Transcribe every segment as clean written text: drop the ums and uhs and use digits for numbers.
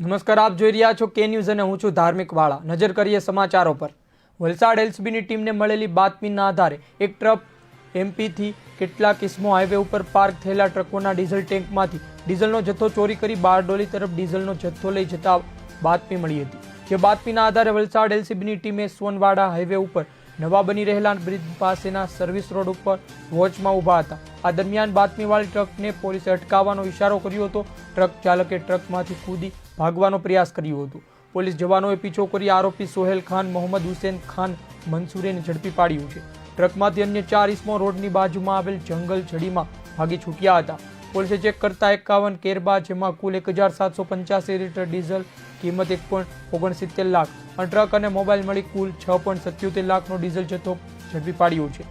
નમસ્કાર, આપ જોઈ રહ્યા છો કે ન્યૂઝ અને હું છું ધાર્મિક વાળા. નજર કરીએ સમાચારો પર. વલસાડ એલસીબીની ટીમને મળેલી બાતમીના આધારે એક ટ્રક એમપીથી કેટલાક કિસ્મો હાઈવે ઉપર પાર્ક થયેલા ટ્રકોના ડીઝલ ટેન્કમાંથી ડીઝલનો જથ્થો ચોરી કરી બારડોલી તરફ ડીઝલનો જથ્થો લઈ જતા બાતમી મળી હતી. જે બાતમીના આધારે વલસાડ એલસીબીની ટીમે સોનવાડા હાઈવે ઉપર નવા બની રહેલા બ્રિજ પાસેના સર્વિસ રોડ ઉપર વોચમાં ઊભા હતા. આ દરમિયાન બાતમીવાળી ટ્રકને પોલીસે અટકાવવાનો ઇશારો કર્યો હતો. ટ્રક ચાલકે ટ્રકમાંથી કૂદી ભાગવાનો પ્રયાસ કર્યો હતો. પોલીસ જવાનોએ પીછો કરી આરોપી સોહેલ ખાન, મોહમ્મદ હુસેન ખાન મંસૂરીને ઝડપી પાડ્યું છે. ટ્રકમાંથી અન્ય 4 ઇસમો રોડની બાજુમાં આવેલ જંગલ ઝડીમાં ભાગી છૂટ્યા હતા. પોલીસે ચેક કરતા 51 કેરબા, જેમાં કુલ 1785 લીટર ડીઝલ, કિંમત 1.69 લાખ અને ટ્રક અને મોબાઈલ મળી કુલ 6.77 લાખનો ડીઝલ જથ્થો ઝડપી પાડ્યો છે.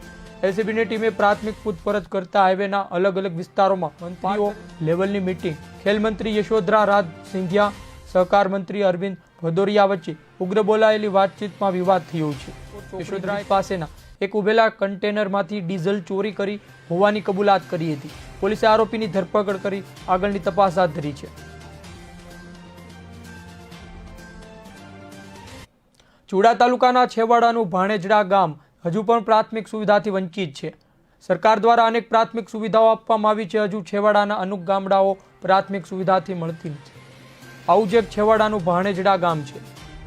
એલસીબીની ટીમે પ્રાથમિક પૂછપરછ કરતા હાઈવેના અલગ અલગ વિસ્તારોમાં મંત્રીઓ લેવલની મીટિંગ, ખેલ મંત્રી યશોધરા રાજ સિંધિયા, સહકાર મંત્રી અરવિંદ ભદૌરિયા વચ્ચે ઉગ્ર બોલાયેલી વાતચીતમાં વિવાદ થયો છે. યશોધરા પાસેના એક ઉભેલા કન્ટેનરમાંથી ડીઝલ ચોરી કરી હોવાની કબૂલાત કરી હતી. પોલીસે આરોપીની ધરપકડ કરી આગળની તપાસ હાથ ધરી છે. ચુડા તાલુકાના છેવાડાનું ભાણેજડા ગામ હજુ પણ પ્રાથમિક સુવિધાથી વંચિત છે. સરકાર દ્વારા અનેક પ્રાથમિક સુવિધાઓ આપવામાં આવી છે. હજુ છેવાડાના અનેક ગામડાઓ પ્રાથમિક સુવિધાથી મળતી નથી. આવું જ એક છેવાડાનું ભાણેજડા ગામ છે.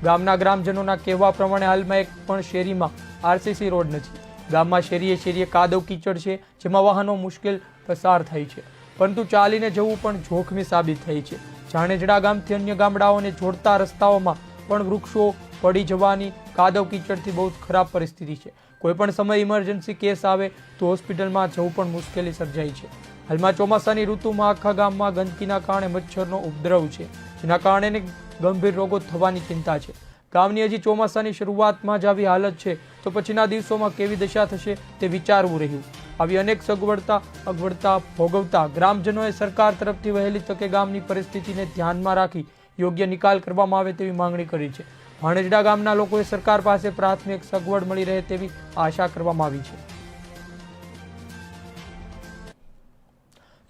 ગામના ગ્રામજનોના કહેવા પ્રમાણે હાલમાં એક પણ શેરીમાં આરસીસી રોડ નથી. ગામમાં શેરીએ શેરીએ કાદવ કીચડ છે, જેમાં વાહનો મુશ્કેલ પસાર થાય છે, પરંતુ ચાલીને જવું પણ જોખમી સાબિત થાય છે. ભાણેજડા ગામથી અન્ય ગામડાઓને જોડતા રસ્તાઓમાં પણ વૃક્ષો પડી જવાની કાદવ કીચડથી બહુ ખરાબ પરિસ્થિતિ છે. કોઈ પણ સમય ઇમરજન્સી કેસ આવે તો હોસ્પિટલમાં જવું પણ મુશ્કેલી સર્જાય છે. હાલમાં ચોમાસાની ઋતુમાં આખા ગામમાં ગંદકીના કારણે મચ્છરનો ઉપદ્રવ છે, જેના કારણે ગંભીર રોગો થવાની ચિંતા છે. ગામની હજી ચોમાસાની શરૂઆતમાં જ આવી હાલત છે તો પછીના દિવસોમાં કેવી દશા થશે તે વિચારવું રહ્યું. આવી અનેક અગવડતા ભોગવતા ગ્રામજનોએ સરકાર તરફથી વહેલી તકે ગામની પરિસ્થિતિને ધ્યાનમાં રાખી યોગ્ય નિકાલ કરવામાં આવે તેવી માંગણી કરી છે. ભાણેજડા ગામના લોકોએ સરકાર પાસે પ્રાથમિક સગવડ મળી રહે તેવી આશા કરવામાં આવી છે.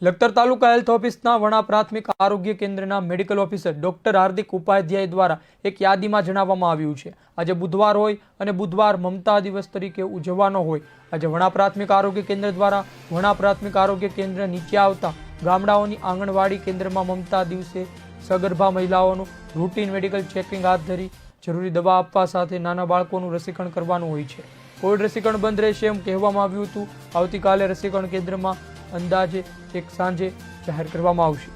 લખતર તાલુકા હેલ્થ ઓફિસના વણા પ્રાથમિક આરોગ્ય કેન્દ્રના મેડિકલ ઓફિસર ડોક્ટર હાર્દિક ઉપાધ્યાય દ્વારા એક યાદીમાં જણાવવામાં આવ્યું છે, આજે બુધવાર હોય અને બુધવાર મમતા દિવસ તરીકે ઉજવવાનો હોય. આજે વણા પ્રાથમિક આરોગ્ય કેન્દ્ર દ્વારા વણા પ્રાથમિક આરોગ્ય કેન્દ્ર નીચે આવતા ગામડાઓની આંગણવાડી કેન્દ્રમાં મમતા દિવસે સગર્ભા મહિલાઓનું રૂટીન મેડિકલ ચેકિંગ હાથ ધરી જરૂરી દવા આપવા સાથે નાના બાળકોનું રસીકરણ કરવાનું હોય છે. કોવિડ રસીકરણ બંધ રહેશે એમ કહેવામાં આવ્યું હતું. આવતીકાલે રસીકરણ કેન્દ્રમાં અંદાજે એક સાંજે જાહેર કરવામાં આવશે.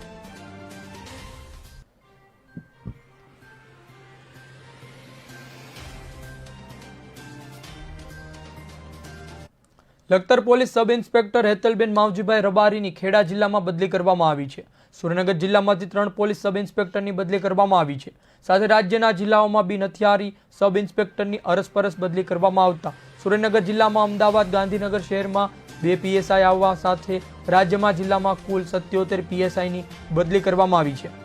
Lakhtar police sub inspector Hetalben Mavjibhai રબારીની ખેડા જિલ્લામાં બદલી કરવામાં આવી છે. સુરેન્દ્રનગર જિલ્લામાંથી 3 પોલીસ સબ ઇન્સ્પેક્ટરની બદલી કરવામાં આવી છે. સાથે રાજ્યના જિલ્લાઓમાં બી નથિયારી સબ ઇન્સ્પેક્ટરની અરસપરસ બદલી કરવામાં આવતા સુરેન્દ્રનગર જિલ્લામાં અમદાવાદ, ગાંધીનગર શહેરમાં 2 પીએસઆઈ આવવા સાથે રાજ્યમાં જિલ્લામાં કુલ 77 પીએસઆઈની બદલી કરવામાં આવી છે.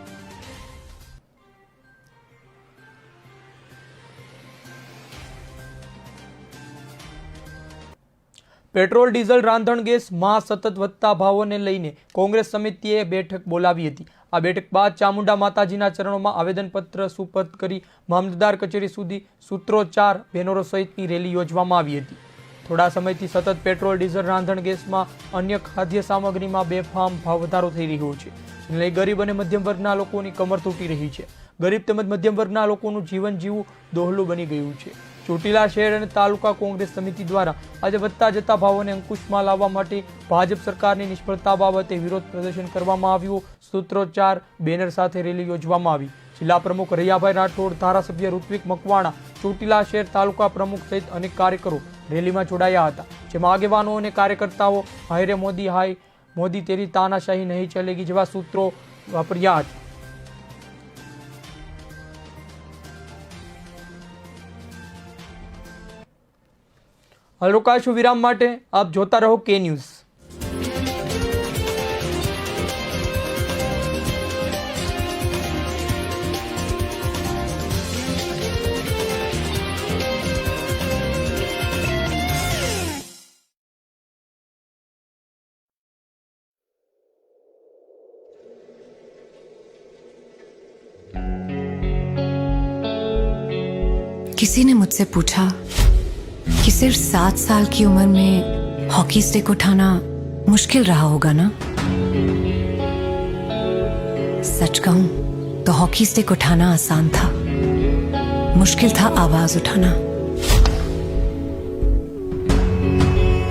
પેટ્રોલ, ડીઝલ, રાંધણ ગેસમાં સતત વધતા ભાવોને લઈને કોંગ્રેસ સમિતિએ બેઠક બોલાવી હતી. આ બેઠક બાદ ચામુંડા માતાજીના ચરણોમાં આવેદનપત્ર સુપરત કરી મામલતદાર કચેરી સુધી સૂત્રોચ્ચાર, બેનરો સહિતની રેલી યોજવામાં આવી હતી. થોડા સમયથી સતત પેટ્રોલ, ડીઝલ, રાંધણ ગેસમાં અન્ય ખાદ્ય સામગ્રીમાં બેફામ ભાવ વધારો થઈ રહ્યો છે, જેને લઈ ગરીબ અને મધ્યમ વર્ગના લોકોની કમર તૂટી રહી છે. ગરીબ તેમજ મધ્યમ વર્ગના લોકોનું જીવન જીવવું દોહલું બની ગયું છે. ચોટીલા શહેર અને તાલુકા કોંગ્રેસ સમિતિ દ્વારા આજે વધતા જતા ભાવોને અંકુશમાં લાવવા માટે ભાજપ સરકારની નિષ્ફળતા બાબતે વિરોધ પ્રદર્શન કરવામાં આવ્યું. સૂત્રોચ્ચાર, બેનર સાથે રેલી યોજવામાં આવી. જિલ્લા પ્રમુખ રૈયાભાઈ રાઠોડ, ધારાસભ્ય ઋત્વિક મકવાણા, ચોટીલા શહેર તાલુકા પ્રમુખ સહિત અનેક કાર્યકરો રેલીમાં જોડાયા હતા, જેમાં આગેવાનો અને કાર્યકર્તાઓ હાય રે મોદી, હાય મોદી તેરી તાનાશાહી નહીં ચલેગી જેવા સૂત્રો વાપર્યા હતા. હાલ રોકાશું વિરામ માટે. આપ જોતા રહો કે ન્યૂઝ. किसी ने मुझसे पूछा कि सिर्फ 7 साल की उम्र में हॉकी स्टिक उठाना मुश्किल रहा होगा ना। सच कहूं तो हॉकी स्टिक उठाना आसान था, मुश्किल था आवाज उठाना।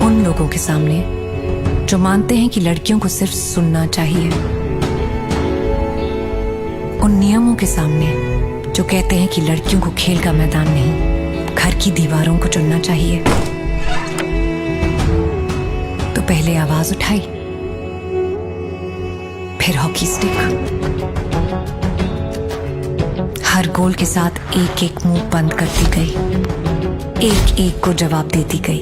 उन लोगों के सामने जो मानते हैं कि लड़कियों को सिर्फ सुनना चाहिए, उन नियमों के सामने जो कहते हैं कि लड़कियों को खेल का मैदान नहीं, घर की दीवारों को चुनना चाहिए, तो पहले आवाज उठाई, फिर हॉकी स्टिक। हर गोल के साथ एक एक मुंह बंद करती गई, एक एक को जवाब देती गई।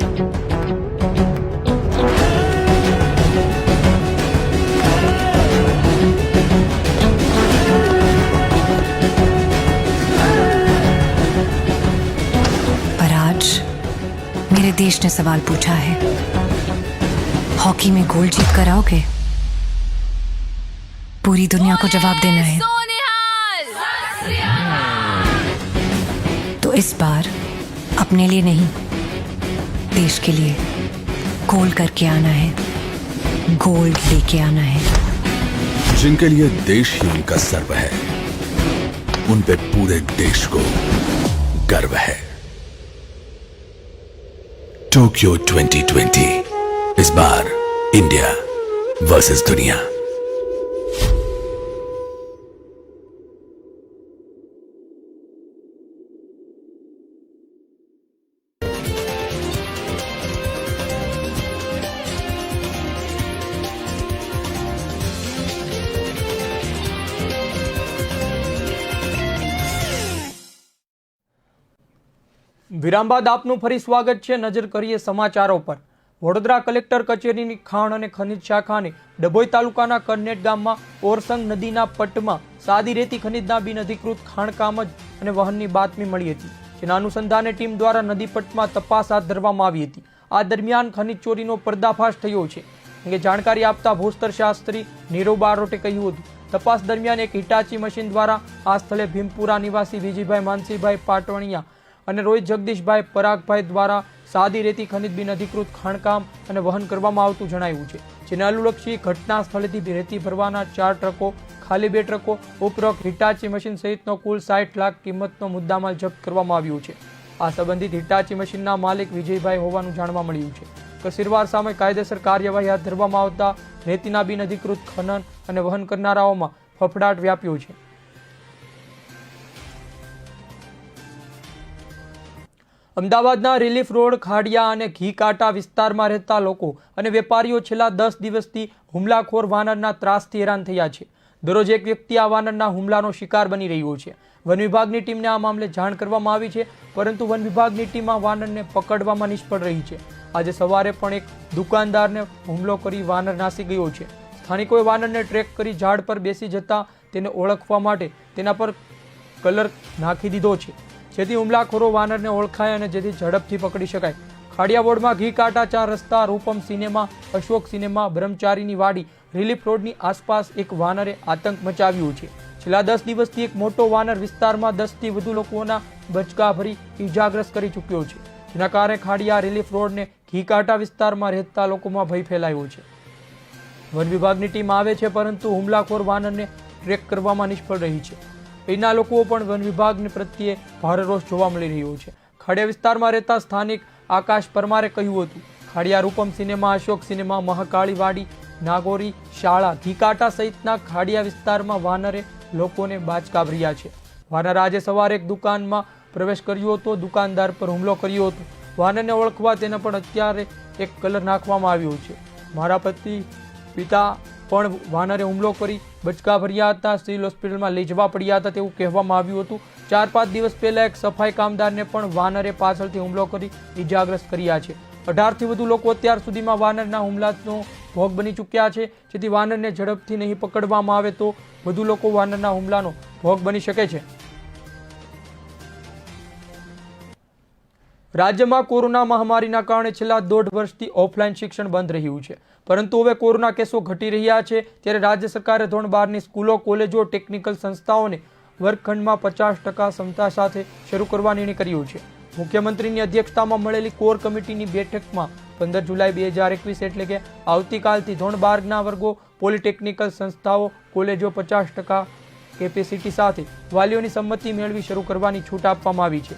पर आज मेरे देश ने सवाल पूछा है, हॉकी में गोल्ड जीत कर आओगे? पूरी दुनिया को जवाब देना है। तो इस बार अपने लिए नहीं, देश के लिए गोल्ड करके आना है, गोल्ड लेके आना है। जिनके लिए देश ही उनका सर्व है, उन पे पूरे देश को गर्व है। टोक्यो 2020, इस बार इंडिया वर्सेस दुनिया। વિરામ બાદ આપનું ફરી સ્વાગત છે। નજર કરીએ સમાચારો પર। વડોદરા કલેક્ટર કચેરીની ખાણ અને ખનિજ શાખાને ડભોઈ તાલુકાના કરનેટ ગામમાં ઓરસંગ નદીના પટમાં સાદી રેતી ખનિજના બિનઅધિકૃત ખાણકામ અને વહનની બાતમી મળી હતી, જેના અનુસંધાને ટીમ દ્વારા નદી પટમાં તપાસ હાથ ધરવામાં આવી હતી। આ દરમિયાન ખનિજ ચોરીનો પર્દાફાશ થયો છે, અંગે જાણકારી આપતા ભૂસ્તર શાસ્ત્રી નીરવ બારોટે કહ્યું હતું, તપાસ દરમિયાન એક હિટાચી મશીન દ્વારા આ સ્થળે ભીમપુરા નિવાસી વિજયભાઈ માનસીભાઈ પાટવણિયા અને રોહિત જગદીશભાઈ પરાગભાઈ દ્વારા સાદી રેતી ખનિજ બિનઅધિકૃત ખાણકામ અને વહન કરવામાં આવતું જણાવ્યું છે, જેને અનુલક્ષી ઘટના સ્થળેથી રેતી ભરવાના 4 ટ્રકો, ખાલી 2 ટ્રકો, ઉપરોક્ત હિટાચી મશીન સહિતનો કુલ 60 લાખ કિંમતનો મુદ્દામાલ જપ્ત કરવામાં આવ્યો છે। આ સંબંધિત હિટાચી મશીનના માલિક વિજયભાઈ હોવાનું જાણવા મળ્યું છે। કસીરવાર સામે કાયદેસર કાર્યવાહી હાથ ધરવામાં આવતા રેતીના બિનઅધિકૃત ખનન અને વહન કરનારાઓમાં ફફડાટ વ્યાપ્યો છે। અમદાવાદના રિલીફ રોડ, ખાડિયા અને ઘીકાંટા વિસ્તારમાં રહેતા લોકો અને વેપારીઓ છેલ્લા 10 દિવસથી હુમલાખોર વાનરના ત્રાસથી હેરાન થયા છે। દરરોજ એક વ્યક્તિ આ વાનરના હુમલાનો શિકાર બની રહ્યો છે। વન વિભાગની ટીમને આ મામલે જાણ કરવામાં આવી છે, પરંતુ વન વિભાગની ટીમ આ વાનરને પકડવામાં નિષ્ફળ રહી છે। આજે સવારે પણ એક દુકાનદારને હુમલો કરી વાનર નાસી ગયો છે। સ્થાનિકોએ વાનરને ટ્રેક કરી ઝાડ પર બેસી જતા તેને ઓળખવા માટે તેના પર કલર નાખી દીધો છે, જેથી હુમલાખોરો વાનરને ઓળખાય અને જેથી ઝડપથી પકડી શકાય। ખાડિયા વોર્ડમાં ઘીકાંટા 4 રસ્તા, રૂપમ સિનેમા, અશોક સિનેમા, બ્રહ્મચારીની વાડી, રિલીફ રોડની આસપાસ એક વાનરે આતંક મચાવ્યો છે। છેલ્લા 10 દિવસથી એક મોટો વાનર વિસ્તારમાં 10થી વધુ લોકોના બચકા ભરી ઈજાગ્રસ્ત કરી ચૂક્યો છે, જેના કારણે ખાડિયા રિલીફ રોડને ઘીકાંટા વિસ્તારમાં રહેતા લોકોમાં ભય ફેલાયો છે। વન વિભાગની ટીમ આવે છે, પરંતુ હુમલાખોર વાનરને ટ્રેક કરવામાં નિષ્ફળ રહી છે। અહીંના લોકો પણ વન વિભાગને પ્રત્યે ભારે રોષ જોવા મળી રહ્યો છે। ખાડિયા વિસ્તારમાં રહેતા સ્થાનિક આકાશ પરમારે કહ્યું હતું, ખાડિયા રૂપમ સિનેમા, અશોક સિનેમા, મહાકાળી વાડી, નાગોરી શાળા, ઘીકાંટા સહિતના ખાડિયા વિસ્તારમાં વાનરે લોકોને બાચકા ભર્યા છે। વાનર આજે સવારે એક દુકાનમાં પ્રવેશ કર્યો હતો, દુકાનદાર પર હુમલો કર્યો હતો। વાનરને ઓળખવા તેને પણ અત્યારે એક કલર નાખવામાં આવ્યો છે। મારા પિતા પણ વાનરે હુમલો કરી બચકા ભર્યા હતા, સિવિલ હોસ્પિટલમાં લઈ જવા પડ્યા હતા તેવું કહેવામાં આવ્યું હતું। 4-5 દિવસ પહેલા એક સફાઈ કામદારને પણ વાનરે પાછળથી હુમલો કરી ઈજાગ્રસ્ત કર્યા છે। 18થી વધુ લોકો અત્યાર સુધીમાં વાનરના હુમલાનો ભોગ બની ચૂક્યા છે, જેથી વાનરને ઝડપથી નહીં પકડવામાં આવે તો વધુ લોકો વાનરના હુમલાનો ભોગ બની શકે છે। રાજ્યમાં કોરોના મહામારીના કારણે છેલ્લા 1.5 વર્ષથી ઓફલાઈન શિક્ષણ બંધ રહ્યું છે, પરંતુ હવે કોરોના કેસો ઘટી રહ્યા છે, ત્યારે રાજ્ય સરકારે ધોરણ 12ની સ્કૂલો, કોલેજો, ટેકનિકલ સંસ્થાઓને વર્ગખંડમાં 50% ક્ષમતા સાથે શરૂ કરવા નિર્ણય કર્યો છે. મુખ્યમંત્રીની અધ્યક્ષતામાં મળેલી કોર કમિટીની બેઠકમાં 15 જુલાઈ 2021 એટલે કે આવતીકાલથી ધોરણ 12ના વર્ગો, પોલિટેકનિકલ સંસ્થાઓ, કોલેજો 50% કેપેસિટી સાથે વાલીઓની સંમતિ મેળવી શરૂ કરવાની છૂટ આપવામાં આવી છે.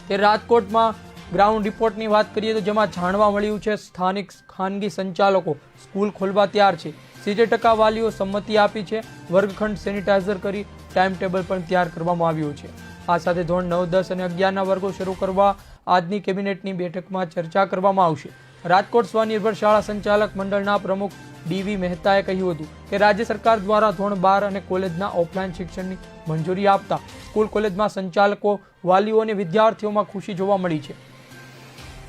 તે રાજકોટમાં ગ્રાઉન્ડ રિપોર્ટની વાત કરીએ તો જેમાં જાણવા મળ્યું છે સ્થાનિક ખાનગી સંચાલકો સ્કૂલ ખોલવા તૈયાર છે. 70% વાલીઓ સંમતિ આપી છે. વર્ગખંડ સેનિટાઈઝર કરી ટાઈમ ટેબલ પણ તૈયાર કરવામાં આવ્યું છે. આ સાથે ધોરણ 9, 10 અને 11ના વર્ગો શરૂ કરવા આજની કેબિનેટની બેઠકમાં ચર્ચા કરવામાં આવશે. રાજકોટ સ્વનિર્ભર શાળા સંચાલક મંડળના પ્રમુખ ડીવી મહેતાએ કહ્યું હતું કે રાજ્ય સરકાર દ્વારા ધોરણ 12 અને કોલેજના ઓફલાઈન શિક્ષણની મંજૂરી આપતા સ્કૂલ કોલેજમાં સંચાલકો, વાલીઓ અને વિદ્યાર્થીઓમાં ખુશી જોવા મળી છે.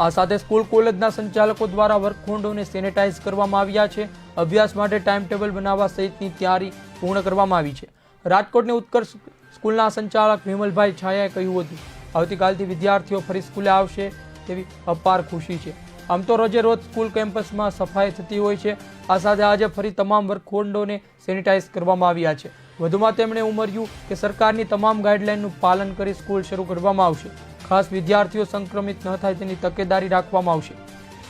આ સાથે સ્કૂલ કોલેજના સંચાલકો દ્વારા વર્ગખંડોને સેનેટાઈઝ કરવામાં આવ્યા છે. અભ્યાસ માટે ટાઈમ ટેબલ બનાવવા સહિતની તૈયારી પૂર્ણ કરવામાં આવી છે. રાજકોટની ઉત્કર્ષ સ્કૂલના સંચાલક વિમલભાઈ છાયાએ કહ્યું હતું આવતીકાલથી વિદ્યાર્થીઓ ફરી સ્કૂલે આવશે તેવી અપાર ખુશી છે. આમ તો રોજે રોજ સ્કૂલ કેમ્પસમાં સફાઈ થતી હોય છે. આ સાથે આજે ફરી તમામ વર્ગખંડોને સેનિટાઈઝ કરવામાં આવ્યા છે. વધુમાં તેમણે ઉમેર્યું કે સરકારની તમામ ગાઈડલાઈનનું પાલન કરી સ્કૂલ શરૂ કરવામાં આવશે. ખાસ વિદ્યાર્થીઓ સંક્રમિત ન થાય તેની તકેદારી રાખવામાં આવશે.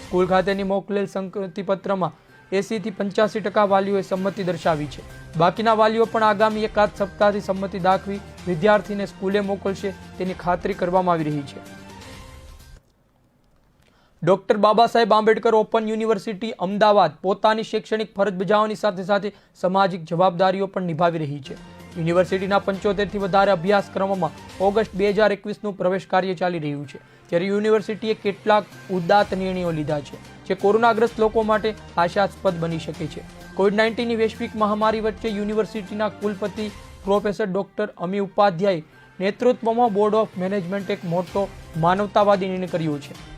સ્કૂલ ખાતેની મોકલેલ સંમતિપત્રમાં 80 થી 85% વાલીઓએ સંમતિ દર્શાવી છે. બાકીના વાલીઓ પણ આગામી એકાદ સપ્તાહથી સંમતિ દાખવી વિદ્યાર્થીને સ્કૂલે મોકલશે તેની ખાતરી કરવામાં આવી રહી છે. Doctor Baba Saheb Ambedkar open university Ahmedabad પોતાની શૈક્ષણિક ફરજ બજાવવાની સાથે સાથે સામાજિક જવાબદારીઓ પણ નિભાવી રહી છે. યુનિવર્સિટીના 75થી વધારે અભ્યાસક્રમોમાં ઓગસ્ટ 2021નું પ્રવેશ કાર્ય ચાલી રહ્યું છે. ત્યારે યુનિવર્સિટીએ કેટલાક ઉદાત્ત નિર્ણયો લીધા છે જે કોરોનાગ્રસ્ત લોકો માટે આશાસ્પદ બની શકે છે. કોવિડ-19ની વૈશ્વિક મહામારી વચ્ચે યુનિવર્સિટીના કુલપતિ પ્રોફેસર ડોક્ટર અમી ઉપાધ્યાય નેતૃત્વમાં બોર્ડ ઓફ મેનેજમેન્ટ એક મોટો માનવતાવાદી નિર્ણય કર્યો છે.